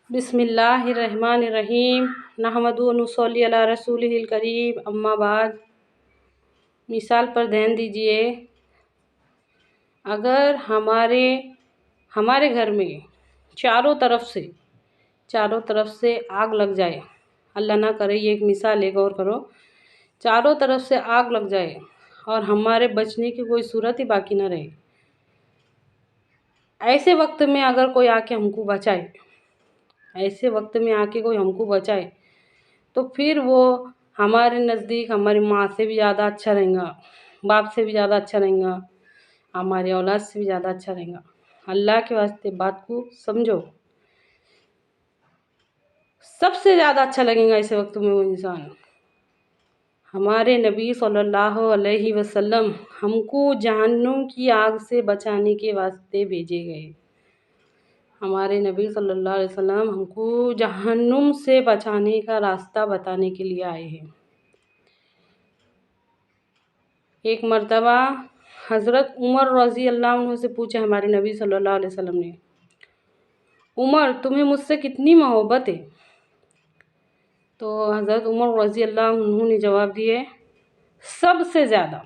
بسم اللہ الرحمن الرحیم نحمد و نصلی علی رسول الکریم اما بعد۔ مثال پر دھیان دیجیے، اگر ہمارے گھر میں چاروں طرف سے آگ لگ جائے، اللہ نہ کرے، یہ ایک مثال ہے، غور کرو، چاروں طرف سے آگ لگ جائے اور ہمارے بچنے کی کوئی صورت ہی باقی نہ رہے، ایسے وقت میں اگر کوئی آ کے ہم کو بچائے تو پھر وہ ہمارے نزدیک ہماری ماں سے بھی زیادہ اچھا رہے گا، باپ سے بھی زیادہ اچھا رہے گا، ہماری اولاد سے بھی زیادہ اچھا رہے گا۔ اللہ کے واسطے بات کو سمجھو، سب سے زیادہ اچھا لگے گا ایسے وقت میں وہ انسان۔ ہمارے نبی صلی اللہ علیہ وسلم ہم کو جہنم کی آگ سے بچانے کے واسطے بھیجے گئے۔ ہمارے نبی صلی اللہ علیہ وسلم ہم کو جہنم سے بچانے کا راستہ بتانے کے لیے آئے ہیں۔ ایک مرتبہ حضرت عمر رضی اللہ عنہ سے پوچھا ہمارے نبی صلی اللہ علیہ وسلم نے، عمر تمہیں مجھ سے کتنی محبت ہے؟ تو حضرت عمر رضی اللہ عنہ نے جواب دیے، سب سے زیادہ۔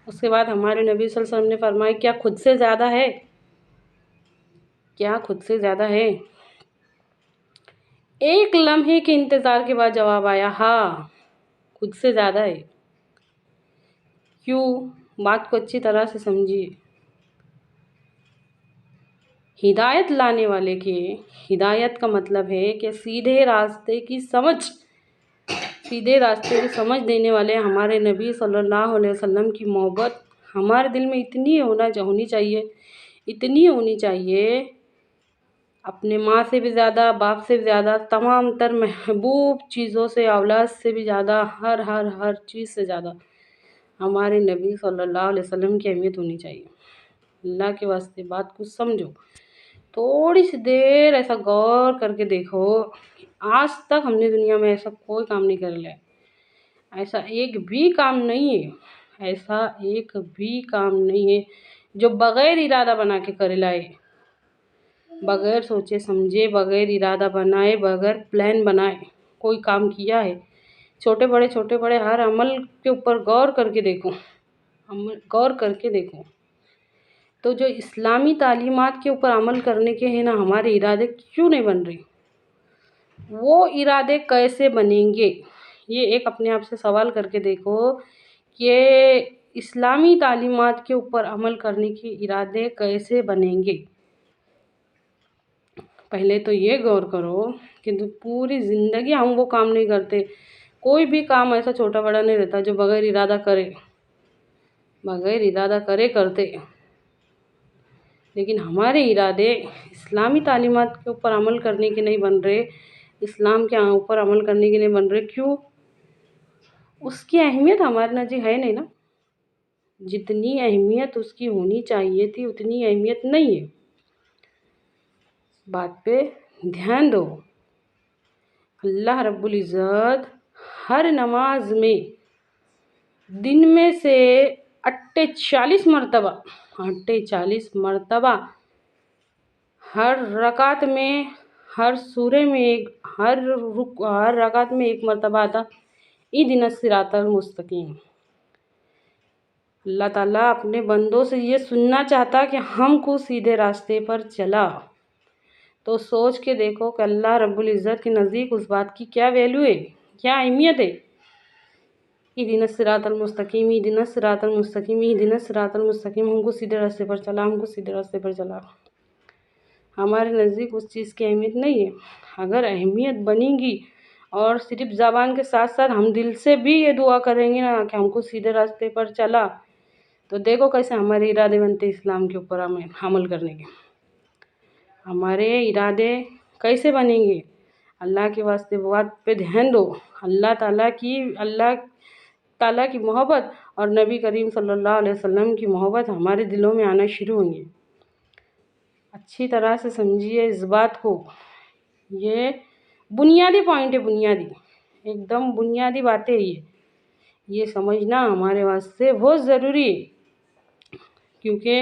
اس کے بعد ہمارے نبی صلی اللہ علیہ وسلم نے فرمایا، کیا خود سے زیادہ ہے؟ ایک لمحے کے انتظار کے بعد جواب آیا، ہاں خود سے زیادہ ہے۔ کیوں؟ بات کو اچھی طرح سے سمجھیے۔ ہدایت لانے والے کے ہدایت کا مطلب ہے کہ سیدھے راستے کی سمجھ دینے والے ہمارے نبی صلی اللہ علیہ وسلم کی محبت ہمارے دل میں اتنی ہونی چاہیے، اپنے ماں سے بھی زیادہ، باپ سے بھی زیادہ، تمام تر محبوب چیزوں سے، اولاد سے بھی زیادہ، ہر چیز سے زیادہ ہمارے نبی صلی اللہ علیہ وسلم کی اہمیت ہونی چاہیے۔ اللہ کے واسطے بات کو سمجھو، تھوڑی سی دیر ایسا غور کر کے دیکھو، آج تک ہم نے دنیا میں ایسا کوئی کام نہیں کر لیا، ایسا ایک بھی کام نہیں ہے جو بغیر ارادہ بنا کے کر لائے، بغیر سوچے سمجھے، بغیر ارادہ بنائے، بغیر پلان بنائے کوئی کام کیا ہے۔ چھوٹے بڑے ہر عمل کے اوپر غور کر کے دیکھو تو جو اسلامی تعلیمات کے اوپر عمل کرنے کے ہیں نا، ہمارے ارادے کیوں نہیں بن رہے؟ وہ ارادے کیسے بنیں گے؟ یہ ایک اپنے آپ سے سوال کر کے دیکھو کہ اسلامی تعلیمات کے اوپر عمل کرنے کے ارادے کیسے بنیں گے۔ پہلے تو یہ غور کرو کہ پوری زندگی ہم وہ کام نہیں کرتے، کوئی بھی کام ایسا چھوٹا بڑا نہیں رہتا جو بغیر ارادہ کرے کرتے، لیکن ہمارے ارادے اسلامی تعلیمات کے اوپر عمل کرنے کے نہیں بن رہے، اسلام کے اوپر عمل کرنے کے نہیں بن رہے۔ کیوں؟ اس کی اہمیت ہمارے نزدیک ہے نہیں نا، جتنی اہمیت اس کی ہونی چاہیے تھی اتنی اہمیت نہیں ہے۔ بات پہ دھیان دو، اللہ رب العزت ہر نماز میں دن میں سے 48 مرتبہ ہر رکعت میں، ہر سورے میں، ہر رکعت میں ایک مرتبہ آتا، اہدنا الصراط المستقیم۔ اللہ تعالیٰ اپنے بندوں سے یہ سننا چاہتا کہ ہم کو سیدھے راستے پر چلا، تو سوچ کے دیکھو کہ اللہ رب العزت کے نزدیک اس بات کی کیا ویلیو ہے، کیا اہمیت ہے۔ اہدنا الصراط المستقیم، اہدنا الصراط المستقیم، اہدنا الصراط المستقیم، ہم کو سیدھے راستے پر چلا، ہمارے نزدیک اس چیز کی اہمیت نہیں ہے۔ اگر اہمیت بنے گی اور صرف زبان کے ساتھ ساتھ ہم دل سے بھی یہ دعا کریں گے نا کہ ہم کو سیدھے راستے پر چلا، تو دیکھو کیسے ہمارے ارادے بنتے اسلام کے اوپر عمل کرنے کے۔ ہمارے ارادے کیسے بنیں گے؟ اللہ کے واسطے بات پہ دھیان دو، اللہ تعالیٰ کی محبت اور نبی کریم صلی اللہ علیہ وسلم کی محبت ہمارے دلوں میں آنا شروع ہوں گی۔ اچھی طرح سے سمجھیے اس بات کو، یہ بنیادی پوائنٹ ہے، ایک دم بنیادی باتیں یہ سمجھنا ہمارے واسطے بہت ضروری ہے، کیونکہ